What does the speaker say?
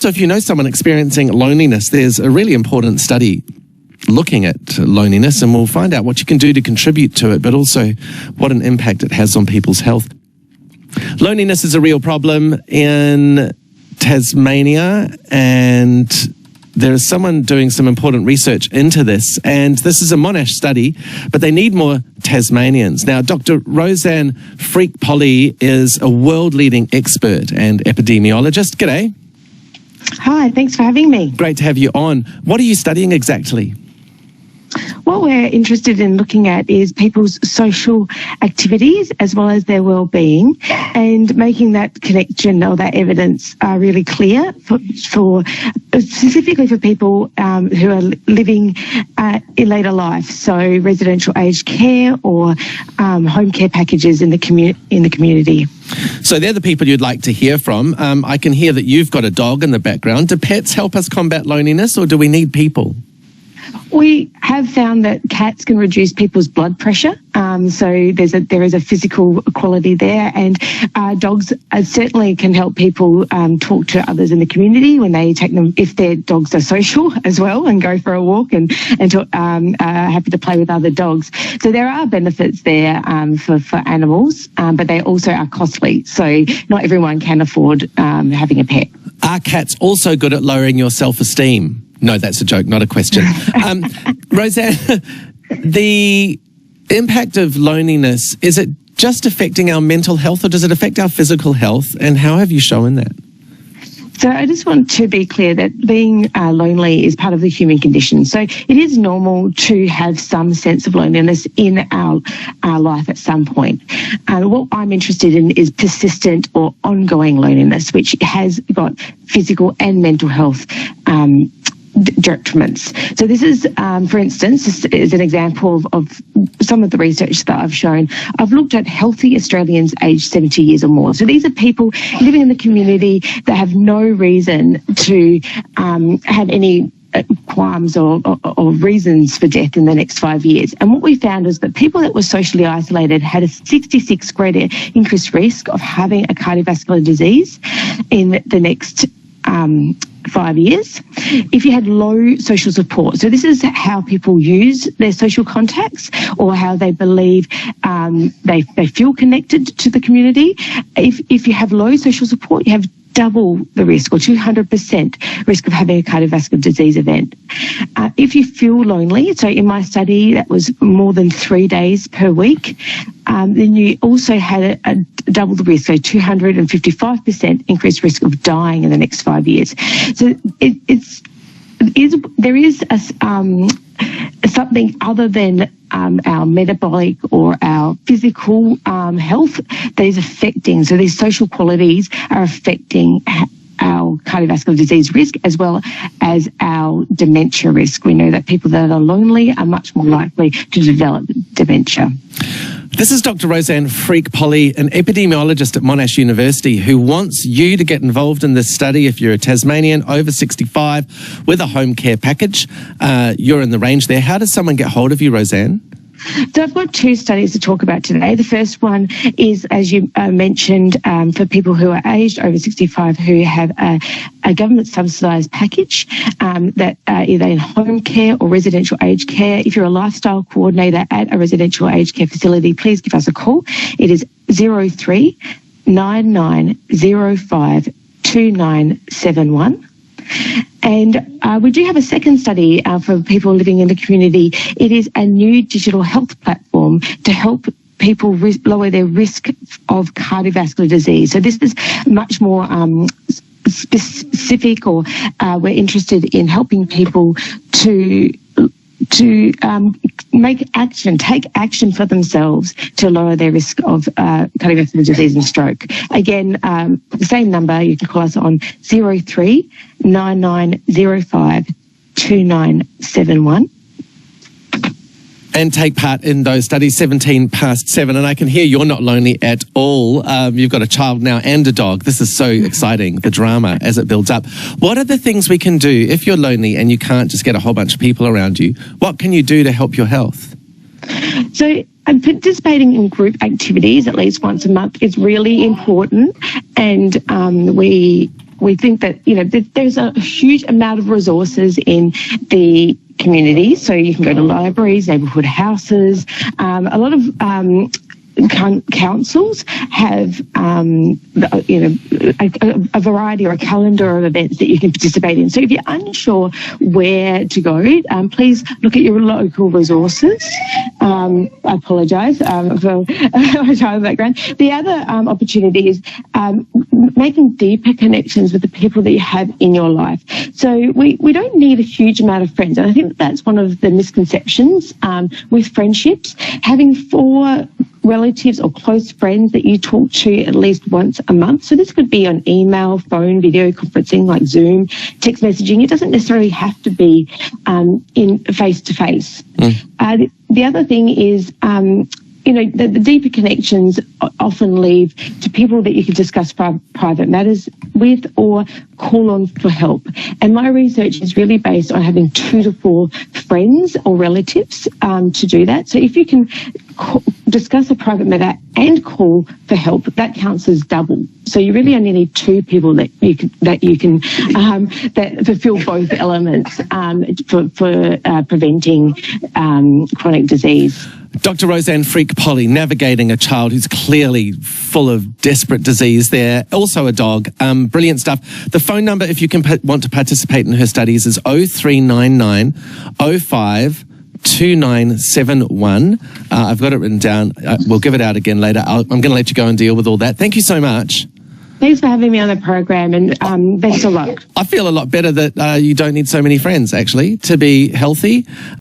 So if you know someone experiencing loneliness, there's a really important study looking at loneliness, and we'll find out what you can do to contribute to it, but also what an impact it has on people's health. Loneliness is a real problem in Tasmania, and there is someone doing some important research into this, and this is a Monash study, but they need more Tasmanians. Now, Dr. Rosanne Freak-Poli is a world-leading expert and epidemiologist. G'day. Hi, thanks for having me. Great to have you on. What are you studying exactly? What we're interested in looking at is people's social activities as well as their well-being, and making that connection or that evidence really clear for specifically for people who are living in later life, so residential aged care or home care packages in the community. So they're the people you'd like to hear from. I can hear that you've got a dog in the background. Do pets help us combat loneliness, or do we need people? We have found that cats can reduce people's blood pressure, so there is a physical quality there, and dogs certainly can help people talk to others in the community when they take them, if their dogs are social as well, and go for a walk and happy to play with other dogs. So there are benefits there for animals, but they also are costly, so not everyone can afford having a pet. Are cats also good at lowering your self-esteem? No, that's a joke, not a question. Rosanne, the impact of loneliness, is it just affecting our mental health, or does it affect our physical health? And how have you shown that? So I just want to be clear that being lonely is part of the human condition. So it is normal to have some sense of loneliness in our life at some point. What I'm interested in is persistent or ongoing loneliness, which has got physical and mental health detriments. So this is, for instance, this is an example of some of the research that I've shown. I've looked at healthy Australians aged 70 years or more. So these are people living in the community that have no reason to have any qualms or reasons for death in the next 5 years. And what we found was that people that were socially isolated had a 66 greater increased risk of having a cardiovascular disease in the next 5 years if you had low social support. So this is how people use their social contacts, or how they believe they feel connected to the community. If you have low social support, you have double the risk, or 200% risk of having a cardiovascular disease event. If you feel lonely, so in my study that was more than 3 days per week, then you also had a double the risk, so 255% increased risk of dying in the next 5 years. So there is something other than our metabolic or our physical health that is affecting. So these social qualities are affecting our cardiovascular disease risk as well as our dementia risk. We know that people that are lonely are much more likely to develop dementia. This is Dr. Rosanne Freak-Poli, an epidemiologist at Monash University, who wants you to get involved in this study if you're a Tasmanian over 65 with a home care package. You're in the range there. How does someone get hold of you, Rosanne? So I've got two studies to talk about today. The first one is, as you mentioned, for people who are aged over 65 who have a government subsidised package that either in home care or residential aged care. If you're a lifestyle coordinator at a residential aged care facility, please give us a call. It is 03 9905 2971. And we do have a second study for people living in the community. It is a new digital health platform to help people lower their risk of cardiovascular disease. So this is much more specific, or we're interested in helping people to take action for themselves to lower their risk of cardiovascular disease and stroke. Again, the same number, you can call us on 03 9905 2971. And take part in those studies 17 past 7. And I can hear you're not lonely at all. You've got a child now and a dog. This is so exciting, the drama as it builds up. What are the things we can do if you're lonely and you can't just get a whole bunch of people around you? What can you do to help your health? So participating in group activities at least once a month is really important. And we we think that, there's a huge amount of resources in the community. So you can go to libraries, neighbourhood houses, a lot of councils have a variety or a calendar of events that you can participate in. So if you're unsure where to go, please look at your local resources. I apologise for my child background. The other opportunity is making deeper connections with the people that you have in your life. So we don't need a huge amount of friends, and I think that's one of the misconceptions with friendships. Having 4 relatives or close friends that you talk to at least once a month. So this could be on email, phone, video conferencing like Zoom, text messaging. It doesn't necessarily have to be in face-to-face. The other thing is, the deeper connections often lead to people that you can discuss private matters with or call on for help. And my research is really based on having 2 to 4 friends or relatives to do that. So if you can discuss a private matter and call for help, that counts as double. So you really only need 2 people that you can that fulfil both elements for preventing chronic disease. Dr. Rosanne Freak-Poli, navigating a child who's clearly full of desperate disease there, also a dog. Brilliant stuff. The phone number, if you can want to participate in her studies, is 0399 05 2971. I've got it written down. We'll give it out again later. I'm going to let you go and deal with all that. Thank you so much. Thanks for having me on the program, and best of luck. I feel a lot better that you don't need so many friends, actually, to be healthy.